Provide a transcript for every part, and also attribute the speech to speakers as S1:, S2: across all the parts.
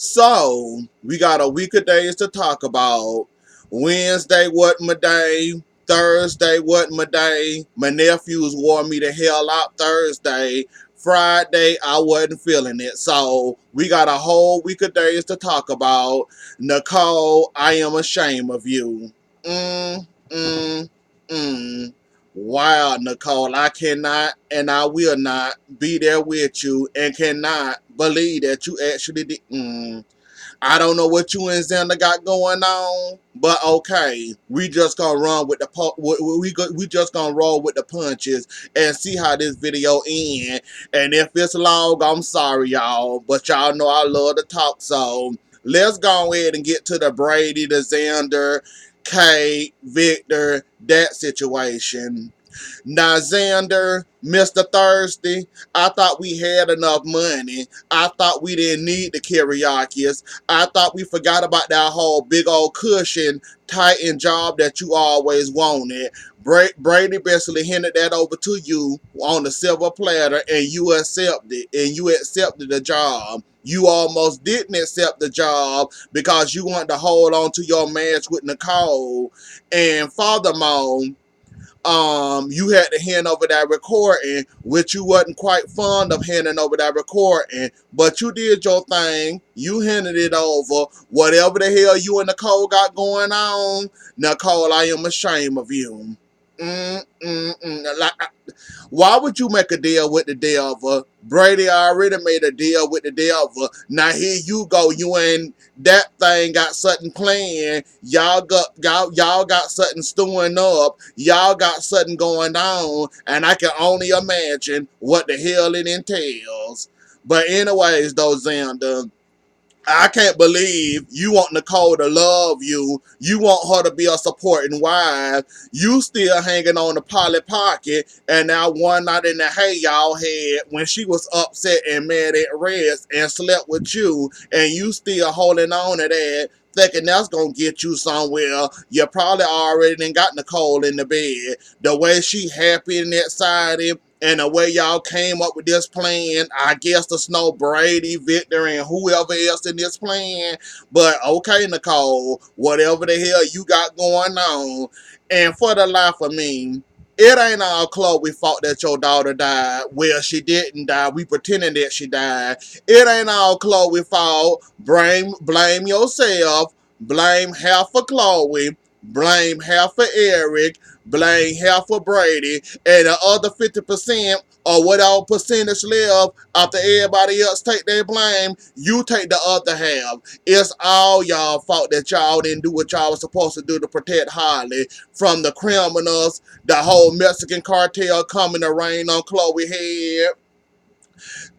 S1: So, we got a week of days to talk about. Wednesday wasn't my day. Thursday wasn't my day. My nephews wore me the hell out Thursday. Friday, I wasn't feeling it. So, we got a whole week of days to talk about. Nicole, I am ashamed of you. Mm, mm, mm. Wow, Nicole, I cannot and I will not be there with you and cannot believe that you actually did. I don't know what you and Xander got going on, but okay, we just gonna run with the we just gonna roll with the punches and see how this video ends. And if it's long, I'm sorry, y'all, but y'all know I love to talk, so let's go ahead and get to the Brady, the Xander, Kate, Victor, that situation. Now, Xander, Mr. Thursday, I thought we had enough money. I thought we didn't need the karaoke's. I thought we forgot about that whole big old cushion, tightened job that you always wanted. Brady basically handed that over to you on the silver platter, and you accepted. And you accepted the job. You almost didn't accept the job because you wanted to hold on to your match with Nicole. And furthermore, you had to hand over that recording, which you wasn't quite fond of handing over that recording, but you did your thing. You handed it over. Whatever the hell you and Nicole got going on, Nicole, I am ashamed of you. Like, why would you make a deal with the devil? Brady already made a deal with the devil. Now here you go. You and that thing got something planned. Y'all got something stewing up. Y'all got something going on. And I can only imagine what the hell it entails. But anyways, though, Xander, I can't believe you want Nicole to love you. You want her to be a supporting wife. You still hanging on the Polly Pocket, and now one night in the hay y'all had when she was upset and mad at rest and slept with you, and you still holding on to that, thinking that's gonna get you somewhere. You probably already done got Nicole in the bed. The way she happy and excited, and the way y'all came up with this plan, I guess to snow Brady, Victor, and whoever else in this plan. But okay, Nicole, whatever the hell you got going on. And for the life of me, it ain't all Chloe's fault that your daughter died. Well, she didn't die. We pretending that she died. It ain't all Chloe's fault. Blame yourself. Blame half for Chloe. Blame half for Eric. Blame half for Brady, and the other 50% or whatever percentage left after everybody else take their blame, you take the other half. It's all y'all fault that y'all didn't do what y'all was supposed to do to protect Harley from the criminals, the whole Mexican cartel coming to rain on Chloe head,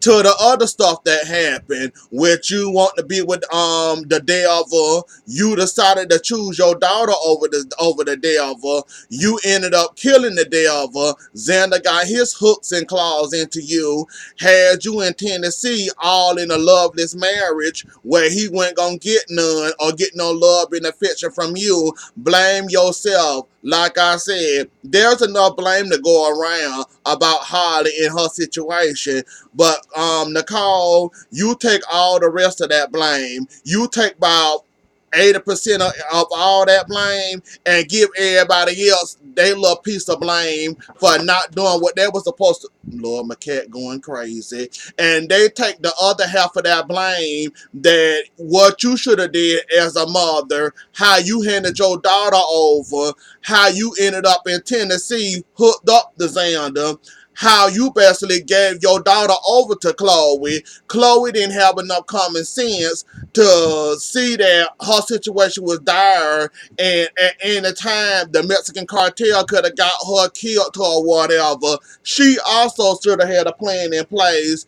S1: to the other stuff that happened, which you want to be with the devil. You decided to choose your daughter over the devil. You ended up killing the devil. Xander got his hooks and claws into you. Had you in Tennessee all in a loveless marriage where he wasn't gonna get none or get no love and affection from you. Blame yourself. Like I said, there's enough blame to go around about Harley and her situation. But Nicole, you take all the rest of that blame. You take about 80% of all that blame and give everybody else their little piece of blame for not doing what they were supposed to. Lord, my cat going crazy. And they take the other half of that blame that what you should have did as a mother, how you handed your daughter over, how you ended up in Tennessee hooked up to Xander, how you basically gave your daughter over to Chloe. Chloe didn't have enough common sense to see that her situation was dire, and at any time the Mexican cartel could have got her killed or whatever. She also should have had a plan in place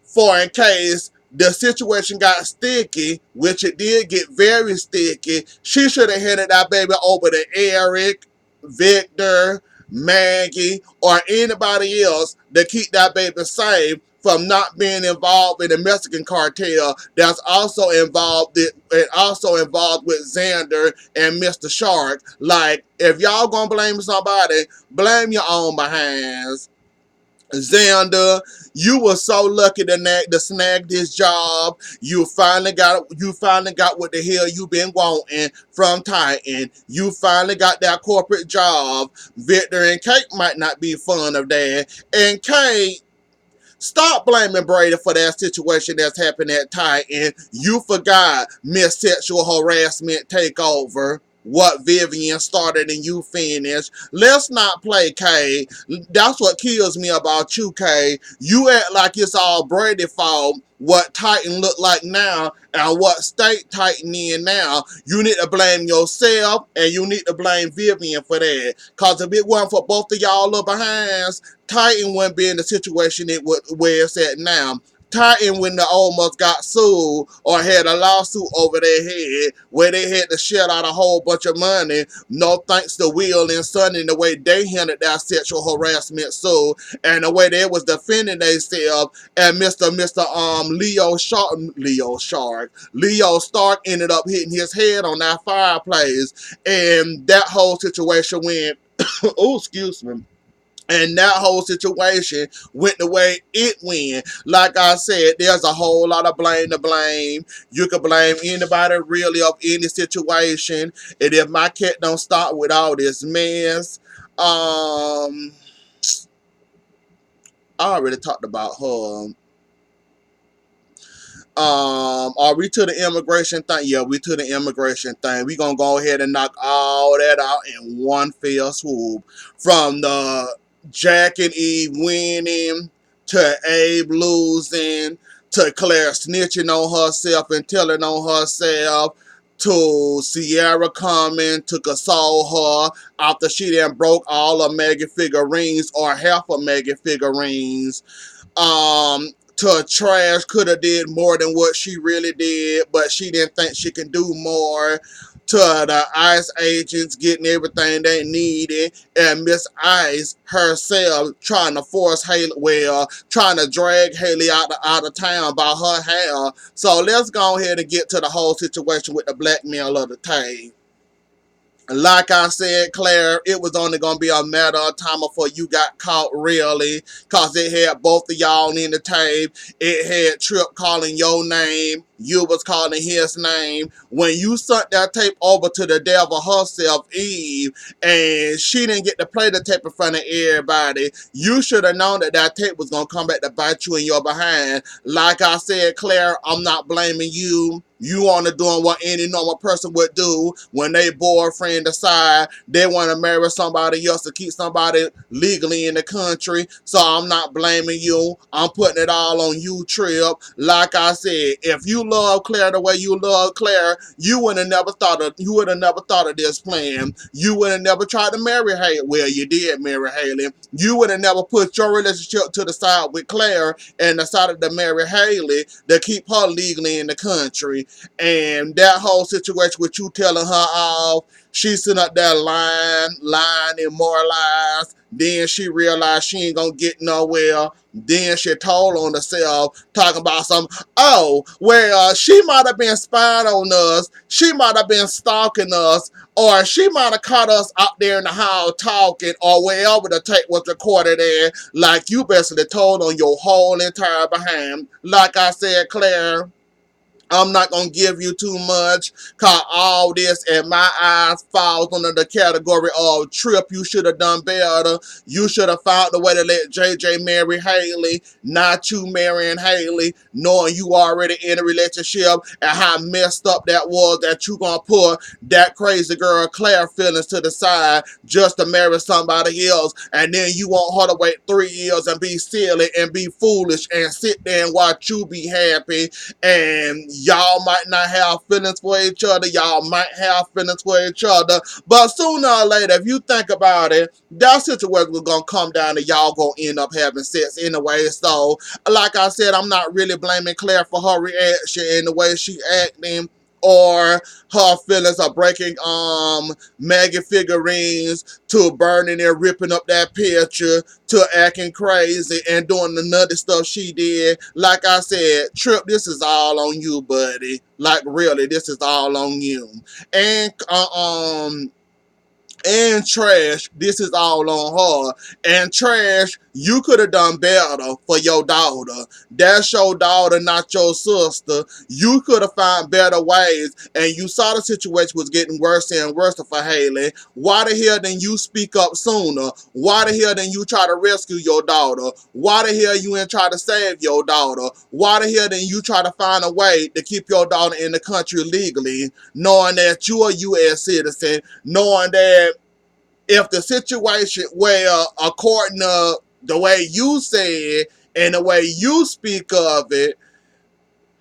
S1: for in case the situation got sticky, which it did get very sticky. She should have handed that baby over to Eric, Victor, Maggie, or anybody else to keep that baby safe from not being involved in the Mexican cartel that's also involved with Xander and Mr. Shark. Like, if y'all gonna blame somebody, blame your own behinds. Xander, You were so lucky to snag this job. You finally got what the hell you been wanting from Titan. You finally got that corporate job. Victor and Kate might not be fond of that. And Kate, stop blaming Brady for that situation that's happened at Titan. You forgot Miss Sexual Harassment Takeover. What Vivian started and you finished. Let's not play, Kay. That's what kills me about you, Kay. You act like it's all Brady fault. What Titan look like now and what state Titan in now. You need to blame yourself and you need to blame Vivian for that. Cause if it wasn't for both of y'all little behinds, Titan wouldn't be in the situation where it's at now. Titan when they almost got sued or had a lawsuit over their head where they had to shell out a whole bunch of money. No thanks to Will and Sonny the way they handled that sexual harassment suit and the way they was defending themselves. And Mr. Leo Stark ended up hitting his head on that fireplace, and that whole situation went. Oh, excuse me. And that whole situation went the way it went. Like I said, there's a whole lot of blame to blame. You can blame anybody really of any situation. And if my cat don't start with all this mess, I already talked about her. Are we to the immigration thing? Yeah, we to the immigration thing. We gonna go ahead and knock all that out in one fell swoop. From the Jack and Eve winning, to Abe losing, to Claire snitching on herself and telling on herself, to Sierra coming to console her after she then broke all of Maggie figurines or half of Maggie figurines. To Trash could have did more than what she really did, but she didn't think she can do more. To the ICE agents getting everything they needed, and Miss Ice herself trying to force Haley, trying to drag Haley out of town by her hair. So let's go ahead and get to the whole situation with the blackmail of the tape. Like I said, Claire, it was only going to be a matter of time before you got caught, really, because it had both of y'all in the tape. It had Trip calling your name. You was calling his name. When you sent that tape over to the devil herself, Eve, and she didn't get to play the tape in front of everybody, you should have known that that tape was going to come back to bite you in your behind. Like I said, Claire, I'm not blaming you. You only doing what any normal person would do when they boyfriend decide they want to marry somebody else to keep somebody legally in the country. So I'm not blaming you. I'm putting it all on you, Trip. Like I said, if you love Claire the way you love Claire, you would have never thought of this plan. You would have never tried to marry Haley. Well, you did marry Haley. You would have never put your relationship to the side with Claire and decided to marry Haley to keep her legally in the country. And that whole situation with you telling her off, she sitting up there lying, immoralized. Then she realized she ain't gonna get nowhere. Then she told on herself, talking about some, oh, well, she might have been spying on us. She might have been stalking us. Or she might have caught us out there in the hall talking, or wherever the tape was recorded at. Like you basically told on your whole entire behind. Like I said, Claire, I'm not going to give you too much, because all this, in my eyes, falls under the category of Trip. You should have done better. You should have found a way to let JJ marry Haley, not you marrying Haley, knowing you already in a relationship, and how messed up that was that you going to put that crazy girl Claire feelings to the side just to marry somebody else, and then you want her to wait 3 years and be silly and be foolish and sit there and watch you be happy. And y'all might not have feelings for each other. Y'all might have feelings for each other. But sooner or later, if you think about it, that situation was going to come down to y'all going to end up having sex anyway. So, like I said, I'm not really blaming Claire for her reaction and the way she acting, or her feelings of breaking Maggie figurines, to burning and ripping up that picture, to acting crazy and doing the nutty stuff she did. Like I said, Trip, this is all on you, buddy. Like really, this is all on you. And And Trash, this is all on her. And Trash, you could have done better for your daughter. That's your daughter, not your sister. You could have found better ways. And you saw the situation was getting worse and worse for Haley. Why the hell didn't you speak up sooner? Why the hell didn't you try to rescue your daughter? Why the hell you didn't try to save your daughter? Why the hell didn't you try to find a way to keep your daughter in the country legally, knowing that you're a U.S. citizen, knowing that if the situation where, according to the way you say it and the way you speak of it,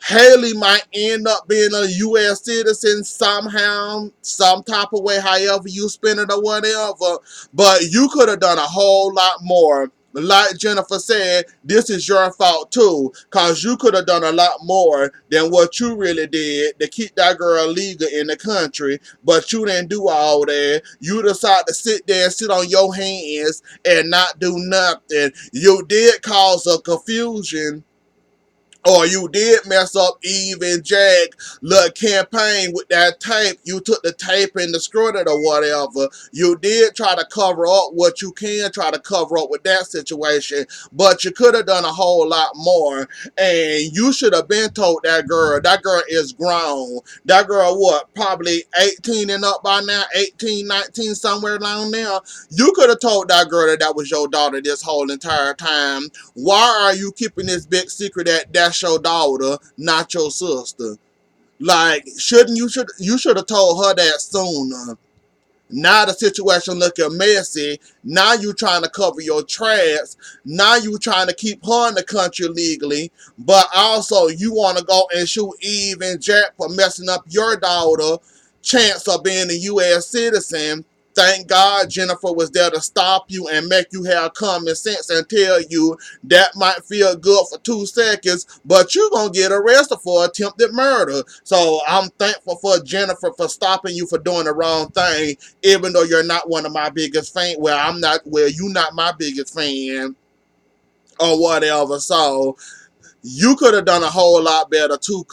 S1: Haley might end up being a U.S. citizen somehow, some type of way, however you spin it or whatever. But you could have done a whole lot more. Like Jennifer said, this is your fault too, because you could have done a lot more than what you really did to keep that girl legal in the country. But you didn't do all that. You decided to sit there and sit on your hands and not do nothing. You did cause a confusion, or you did mess up Eve and Jack little campaign with that tape. You took the tape and destroyed it or whatever. You did try to cover up what you can try to cover up with that situation, but you could have done a whole lot more. And you should have been told that girl. That girl is grown. That girl, what, probably 18 and up by now? 18, 19, somewhere down there. You could have told that girl that that was your daughter this whole entire time. Why are you keeping this big secret that that's your daughter, not your sister? Like, shouldn't you should have told her that sooner? Now the situation looking messy. Now you trying to cover your tracks. Now you trying to keep her in the country legally. But also you want to go and shoot Eve and Jack for messing up your daughter chance of being a U.S. citizen. Thank God Jennifer was there to stop you and make you have common sense and tell you that might feel good for 2 seconds, but you're going to get arrested for attempted murder. So I'm thankful for Jennifer for stopping you for doing the wrong thing, even though you're not one of my biggest fans. Well, you're not my biggest fan or whatever. So you could have done a whole lot better too,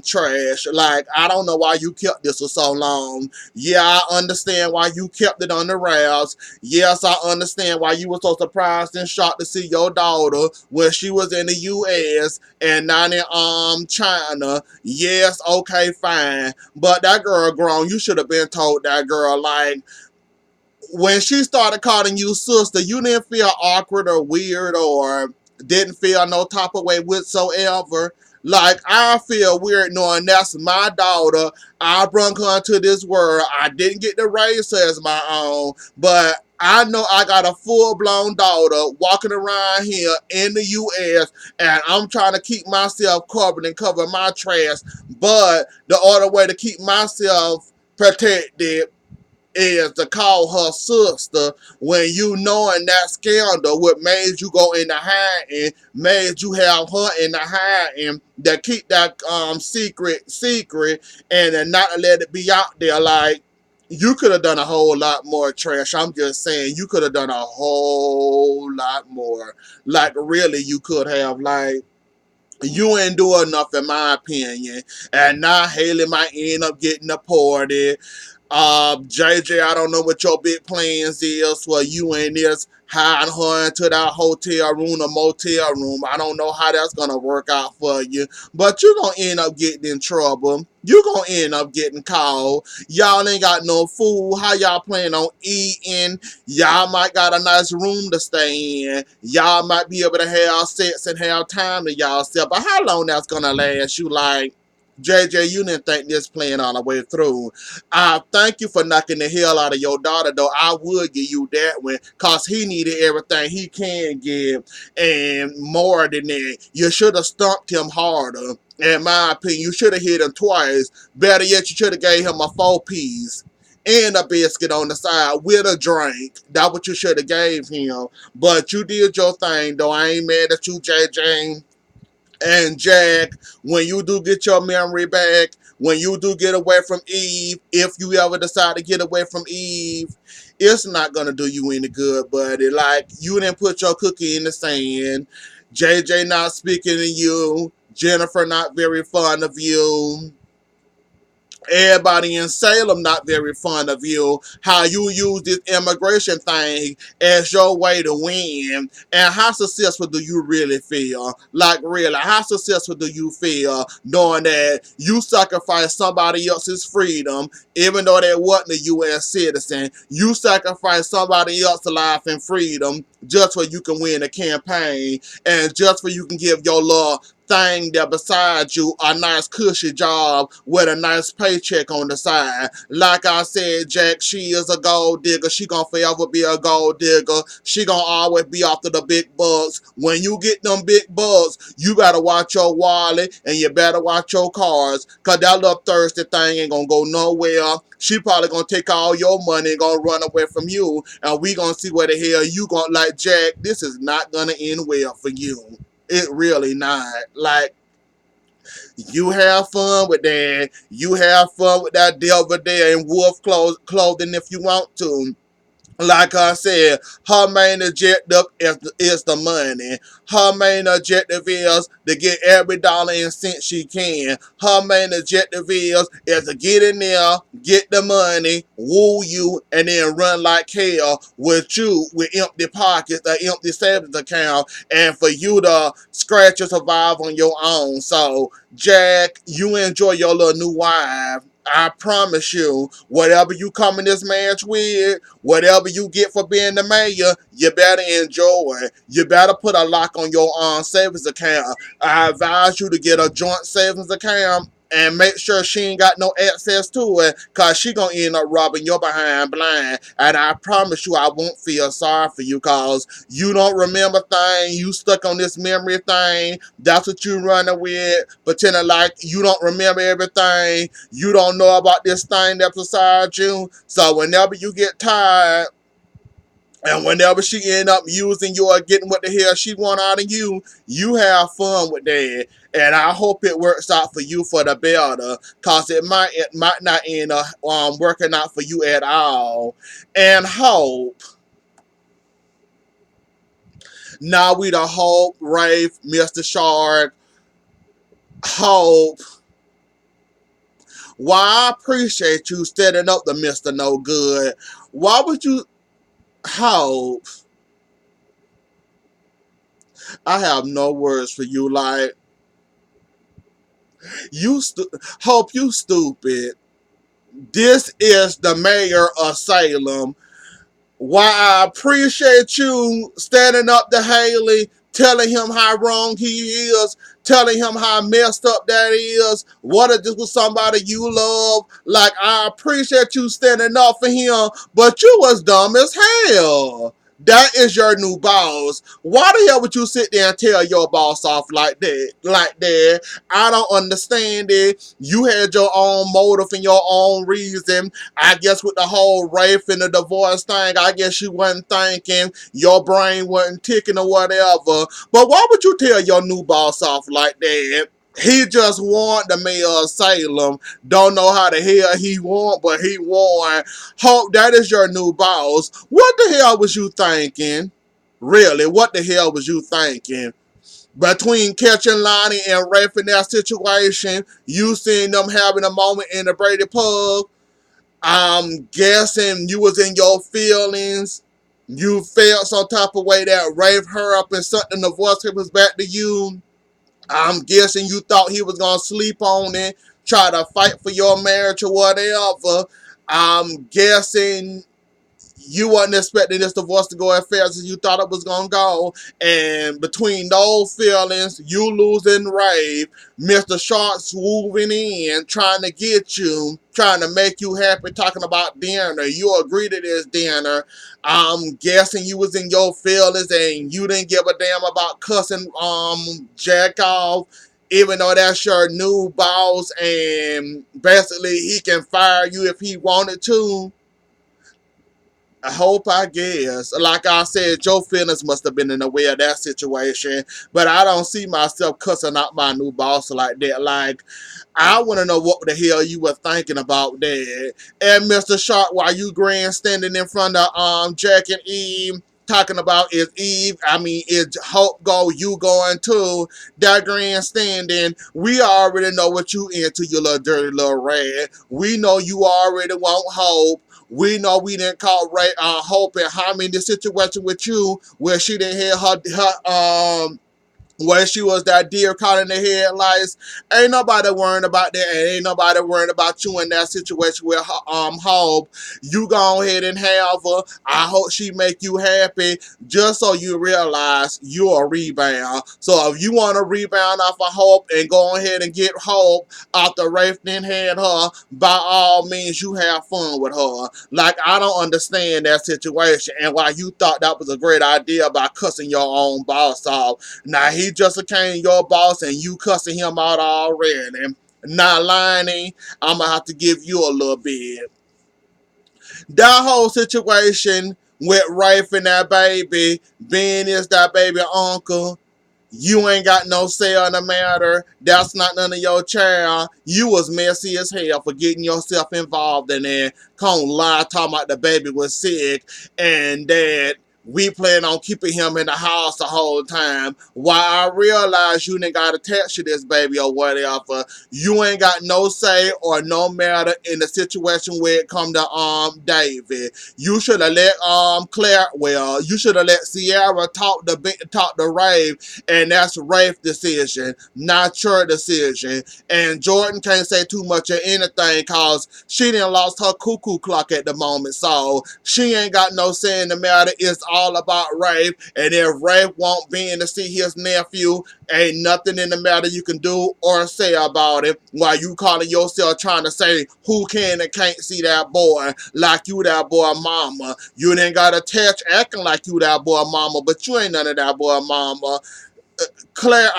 S1: Trash. Like, I don't know why you kept this for so long. Yeah, I understand why you kept it on the rails. Yes, I understand why you were so surprised and shocked to see your daughter when she was in the U.S. and not in China. Yes, okay, fine. But that girl grown. You should have been told that girl, like, when she started calling you sister, you didn't feel awkward or weird or didn't feel no type of way whatsoever. Like, I feel weird knowing that's my daughter. I brung her into this world. I didn't get to raise her as my own, but I know I got a full-blown daughter walking around here in the U.S., and I'm trying to keep myself covered and cover my trash. But the other way to keep myself protected is to call her sister when you knowing that scandal what made you go into hiding, made you have her in the hiding, that keep that secret and then not let it be out there. Like, you could have done a whole lot more, Trash. I'm just saying, you could have done a whole lot more. Like, really, you could have. Like, you ain't do enough in my opinion. And now Haley might end up getting deported. JJ, I don't know what your big plans is for you and this hiding her into that hotel room or motel room. I don't know how that's gonna work out for you, but you're gonna end up getting in trouble. You're gonna end up getting called. Y'all ain't got no food. How y'all plan on eating? Y'all might got a nice room to stay in. Y'all might be able to have sex and have time to y'all self. But how long that's gonna last? You like, JJ, you didn't think this plan all the way through. I thank you for knocking the hell out of your daughter, though. I would give you that one, because he needed everything he can give, and more than that. You should have stumped him harder. In my opinion, you should have hit him twice. Better yet, you should have gave him a 4-piece and a biscuit on the side with a drink. That's what you should have gave him. But you did your thing, though. I ain't mad at you, JJ. And Jack, when you do get your memory back, when you do get away from Eve, if you ever decide to get away from Eve, it's not gonna do you any good, buddy. Like, you didn't put your cookie in the sand. JJ not speaking to you. Jennifer not very fond of you. Everybody in Salem not very fond of you. How you use this immigration thing as your way to win. And how successful do you really feel? Like really, how successful do you feel knowing that you sacrificed somebody else's freedom, even though they wasn't a U.S. citizen? You sacrificed somebody else's life and freedom just so you can win a campaign and just so you can give your love thing that beside you a nice cushy job with a nice paycheck on the side. Like I said, Jack, she is a gold digger. She gonna forever be a gold digger. She gonna always be after the big bucks. When you get them big bucks, you better watch your wallet and you better watch your cars, cause that little thirsty thing ain't gonna go nowhere. She probably gonna take all your money and gonna run away from you, and we gonna see where the hell you gonna, like, Jack, this is not gonna end well for you. It really not. Like, you have fun with that. You have fun with that devil there in wolf clothing if you want to. Like I said, her main objective is the money. Her main objective is to get every dollar and cent she can. Her main objective is to get in there, get the money, woo you, and then run like hell with you with empty pockets, an empty savings account, and for you to scratch and survive on your own. So, Jack, you enjoy your little new wife. I promise you, whatever you come in this marriage with, whatever you get for being the mayor, you better enjoy it. You better put a lock on your savings account. I advise you to get a joint savings account and make sure she ain't got no access to it, cause she gonna end up robbing your behind blind. And I promise you I won't feel sorry for you, cause you don't remember things, you stuck on this memory thing. That's what you running with, pretending like you don't remember everything. You don't know about this thing that's beside you. So whenever you get tired, and whenever she end up using you or getting what the hell she want out of you, you have fun with that. And I hope it works out for you for the better, cause it might not end up working out for you at all. And hope. Now we the Hope, Rafe, Mr. Shark, Hope. Why I appreciate you setting up the Mr. No Good. Why would you Hope? I have no words for you. Like, Hope, you stupid. This is the mayor of Salem. Why I appreciate you standing up to Haley, telling him how wrong he is, telling him how messed up that is. What if this was somebody you love? Like, I appreciate you standing up for him, but you was dumb as hell. That is your new boss. Why the hell would you sit there and tell your boss off like that? Like that? I don't understand it. You had your own motive and your own reason. I guess with the whole rape and the divorce thing, I guess you wasn't thinking, your brain wasn't ticking or whatever. But why would you tell your new boss off like that? He just won the mayor of Salem. Don't know how the hell he won, but he won. Hope that is your new boss. What the hell was you thinking? Really, what the hell was you thinking? Between catching Lonnie and Rafe in that situation, you seen them having a moment in the Brady pub. I'm guessing you was in your feelings. You felt some type of way that Rafe her up and something the voice was back to you. I'm guessing you thought he was gonna sleep on it, try to fight for your marriage or whatever. I'm guessing you wasn't expecting this divorce to go as fast as you thought it was gonna go. And between those feelings, you losing Rave, Mr. Shark swooping in, trying to get you, trying to make you happy, talking about dinner. You agree to this dinner. I'm guessing you was in your feelings and you didn't give a damn about cussing Jack off. Even though that's your new boss and basically he can fire you if he wanted to. I hope, I guess. Like I said, your feelings must have been in the way of that situation. But I don't see myself cussing out my new boss like that. Like, I want to know what the hell you were thinking about that. And Mr. Shark, while you grandstanding in front of Jack and Eve, talking about is Eve, is Hope go, you going to that grandstanding. We already know what you into, you little dirty little rat. We know you already want Hope. We know we didn't call Hope and Harmony in the situation with you where she didn't hear her where she was that deer caught in the headlights. Ain't nobody worrying about that, and ain't nobody worrying about you in that situation with Hope. You go ahead and have her. I hope she make you happy, just so you realize you're a rebound. So if you want to rebound off of Hope and go ahead and get Hope after Rafe then had her, by all means, you have fun with her. Like, I don't understand that situation, and why you thought that was a great idea by cussing your own boss off. Now he just became your boss and you cussing him out already. Not lying, I'm gonna have to give you a little bit. That whole situation with Rafe and that baby, Ben is that baby uncle. You ain't got no say on the matter. That's not none of your child. You was messy as hell for getting yourself involved in it. Come lie talking about the baby was sick and that we plan on keeping him in the house the whole time. While I realize you didn't got attached to this baby or whatever, you ain't got no say or no matter in the situation where it come to David. You should have let Claire, well, you should have let Sierra talk to Ray, and that's Rafe's decision, not your decision. And Jordan can't say too much of anything because she done lost her cuckoo clock at the moment. So she ain't got no say in the matter. It's all about Rafe. And if Rafe won't be in to see his nephew, ain't nothing in the matter you can do or say about it while you calling yourself trying to say who can and can't see that boy like you that boy mama. You didn't got to touch acting like you that boy mama, but you ain't none of that boy mama. Claire,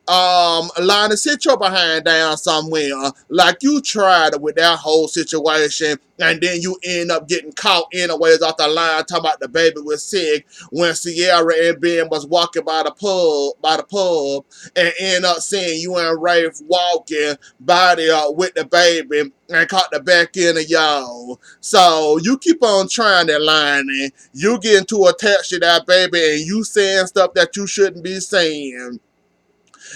S1: Lana, sit your behind down somewhere. Like you tried with that whole situation, and then you end up getting caught anyways off the line talking about the baby was sick when Sierra and Ben was walking by the pub, and end up seeing you and Rafe walking by there with the baby and caught the back end of y'all. So you keep on trying that line, and you getting too attached to that baby, and you saying stuff that you shouldn't be saying.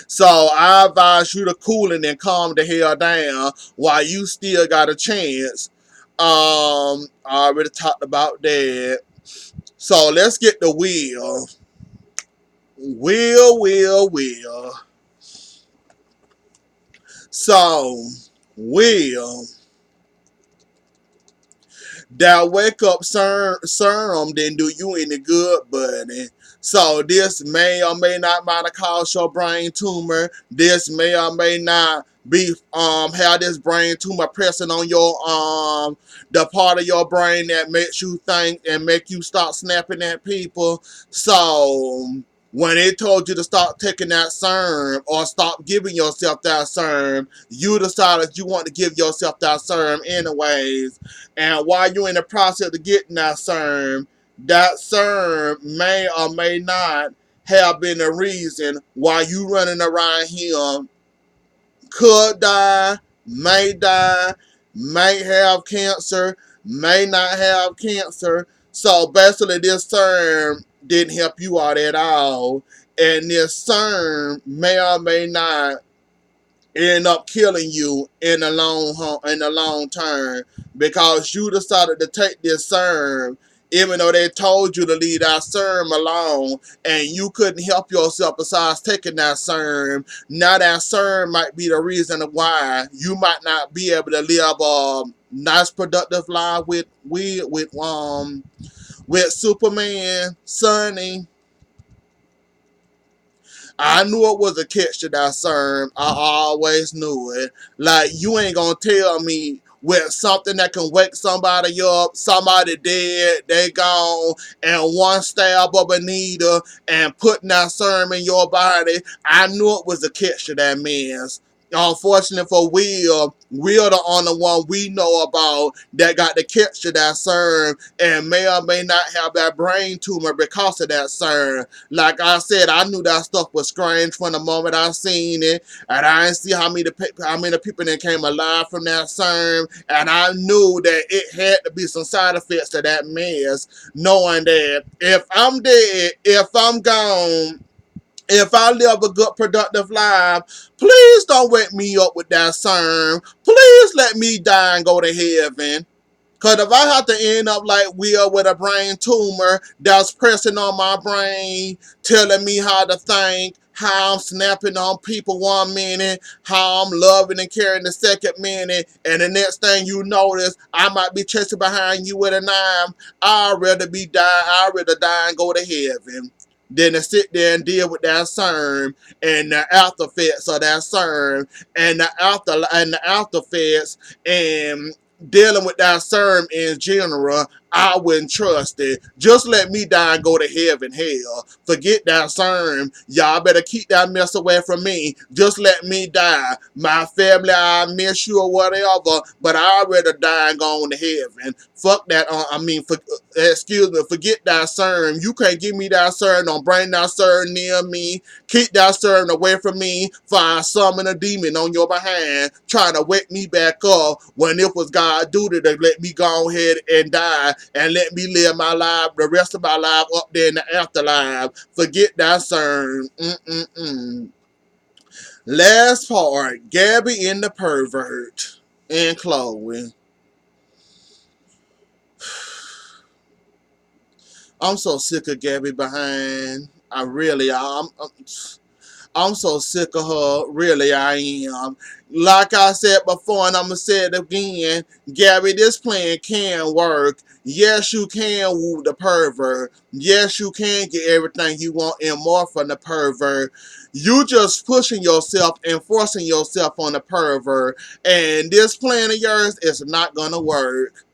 S1: So I advise you to cool it and calm the hell down while you still got a chance. I already talked about that. So let's get the Will. Will. So, Will, that wake up serum didn't do you any good, buddy. So this may or may not might have caused your brain tumor. This may or may not be have this brain tumor pressing on your the part of your brain that makes you think and make you start snapping at people. So when they told you to stop taking that serum or stop giving yourself that serum, you decided you want to give yourself that serum anyways. And while you're in the process of getting that serum may or may not have been the reason why you running around here could die, may have cancer, may not have cancer. So basically this serum didn't help you out at all. And this serum may or may not end up killing you in the long term because you decided to take this serum even though they told you to leave that serum alone and you couldn't help yourself besides taking that serum. Now that serum might be the reason why you might not be able to live a nice productive life with Superman, Sonny. I knew it was a catch to that serum. I always knew it. Like, you ain't gonna tell me with something that can wake somebody up, somebody dead, they gone, and one stab of a needle and putting that serum in your body. I knew it was a catch to that mess. unfortunately for Will the only one we know about that got the catch to that CERN and may or may not have that brain tumor because of that CERN. Like I said, I knew that stuff was strange from the moment I seen it, and I didn't see how many people that came alive from that CERN, and I knew that it had to be some side effects to that mess, knowing that if I'm dead, if I'm gone, if I live a good, productive life, please don't wake me up with that CERN. Please let me die and go to heaven. Because if I have to end up like Will with a brain tumor that's pressing on my brain, telling me how to think, how I'm snapping on people 1 minute, how I'm loving and caring the second minute, and the next thing you notice, I might be chasing behind you with a knife. I'd rather die and go to heaven than to sit there and deal with that CERN and the after effects of that CERN and the after effects and dealing with that CERN in general. I wouldn't trust it. Just let me die and go to heaven. Hell, forget that CERN. Y'all better keep that mess away from me. Just let me die. My family, I miss you or whatever, but I'd rather die and go on to heaven. Fuck that. Excuse me. Forget that CERN. You can't give me that CERN. Don't bring that CERN near me. Keep that CERN away from me. For I summon a demon on your behind, trying to wake me back up when it was God's duty to let me go ahead and die and let me live my life, the rest of my life up there in the afterlife. Forget that CERN. Last part, Gabby and the pervert and Chloe. I'm so sick of Gabby behind. I really am. I'm so sick of her. Really, I am. Like I said before, and I'm going to say it again, Gabby, this plan can work. Yes, you can woo the pervert. Yes, you can get everything you want and more from the pervert. You just pushing yourself and forcing yourself on the pervert. And this plan of yours is not going to work.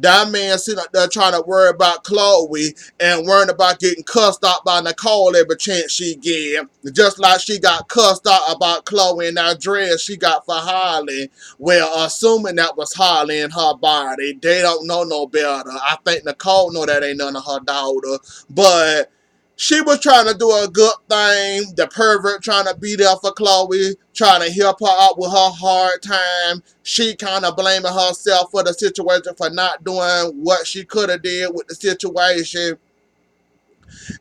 S1: That man sitting up there trying to worry about Chloe and worrying about getting cussed out by Nicole every chance she get. Just like she got cussed out about Chloe and that dress she got for Holly. Well, assuming that was Holly in her body. They don't know no better. I think Nicole know that ain't none of her daughter. But she was trying to do a good thing. The pervert trying to be there for Chloe, trying to help her out with her hard time. She kind of blaming herself for the situation for not doing what she could have did with the situation.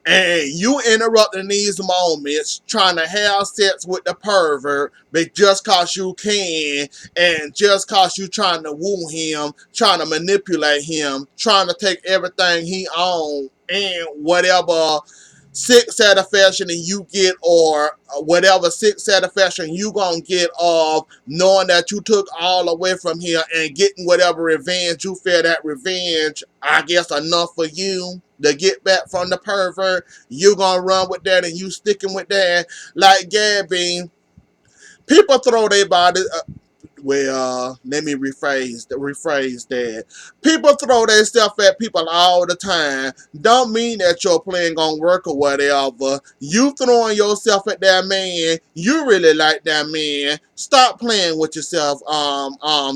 S1: And you interrupting these moments, trying to have sex with the pervert, but just cause you can, and just cause you trying to woo him, trying to manipulate him, trying to take everything he owns and whatever sick satisfaction you get, or whatever sick satisfaction you gonna get of knowing that you took all away from here and getting whatever revenge you feel that revenge, I guess, enough for you to get back from the pervert. You gonna run with that and you sticking with that. Like Gabby, people throw their body. Well, let me rephrase that. People throw their stuff at people all the time. Don't mean that your plan gonna work or whatever. You throwing yourself at that man. You really like that man. Stop playing with yourself,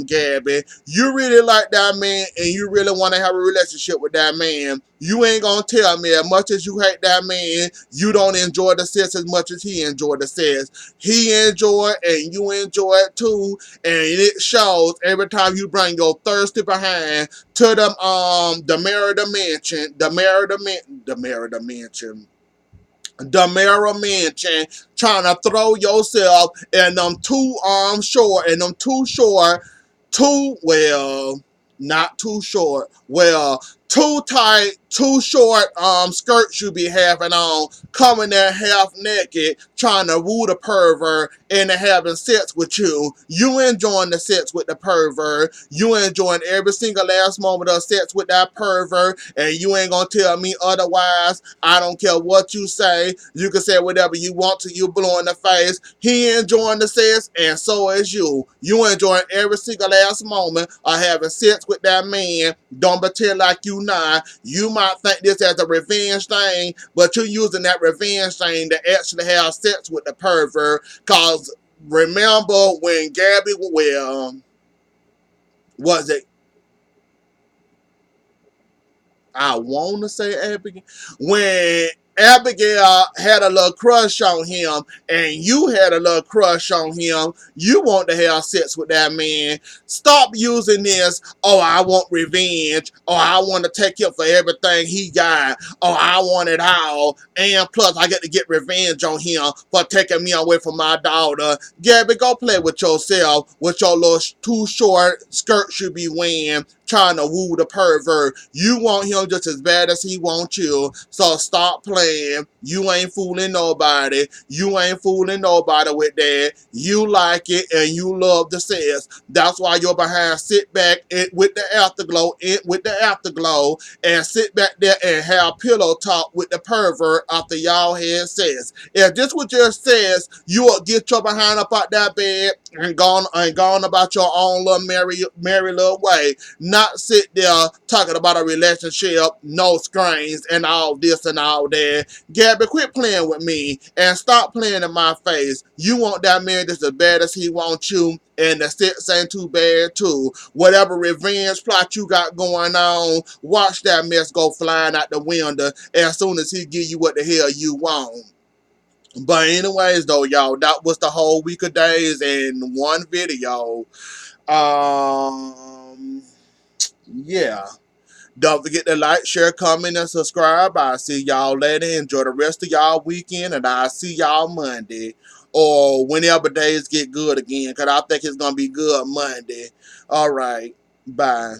S1: Gabby. You really like that man and you really want to have a relationship with that man. You ain't gonna tell me as much as you hate that man, you don't enjoy the sex as much as he enjoyed the sex. He enjoy it and you enjoy it too, and it shows every time you bring your thirsty behind to the mirror dimension, the mirror mansion, trying to throw yourself in them too short, and them too short, too, well, not too short, well, too tight, too short skirts you be having on, coming there half naked, trying to woo the pervert into having sex with you. You enjoying the sex with the pervert. You enjoying every single last moment of sex with that pervert, and you ain't gonna tell me otherwise. I don't care what you say. You can say whatever you want to. You blow in the face. He enjoying the sex, and so is you. You enjoying every single last moment of having sex with that man. Don't pretend like you not. You might think this as a revenge thing, but you're using that revenge thing to actually have sex with the pervert, cause remember when Gabby, well, was it, I want to say Abigail, when Abigail had a little crush on him and you had a little crush on him, you want to have sex with that man. Stop using this, oh, I want revenge, or I want to take him for everything he got, or I want it all, and plus I get to get revenge on him for taking me away from my daughter. Gabby, go play with yourself with your little too short skirt you be wearing, trying to woo the pervert. You want him just as bad as he wants you. So stop playing. You ain't fooling nobody. You ain't fooling nobody with that. You like it and you love the sex. That's why you're behind sit back with the afterglow and sit back there and have pillow talk with the pervert after y'all had sex. If this was just sex, you would get your behind up out that bed and gone about your own little merry little way. Not sit there talking about a relationship, no screens, and all this and all that. Gabby, quit playing with me and stop playing in my face. You want that man just as bad as he wants you, and the sex ain't too bad too. Whatever revenge plot you got going on, watch that mess go flying out the window as soon as he give you what the hell you want. But anyways, though, y'all, that was the whole week of days in one video. Um, yeah. Don't forget to like, share, comment, and subscribe. I'll see y'all later. Enjoy the rest of y'all weekend, and I'll see y'all Monday. Or whenever days get good again, because I think it's going to be good Monday. All right. Bye.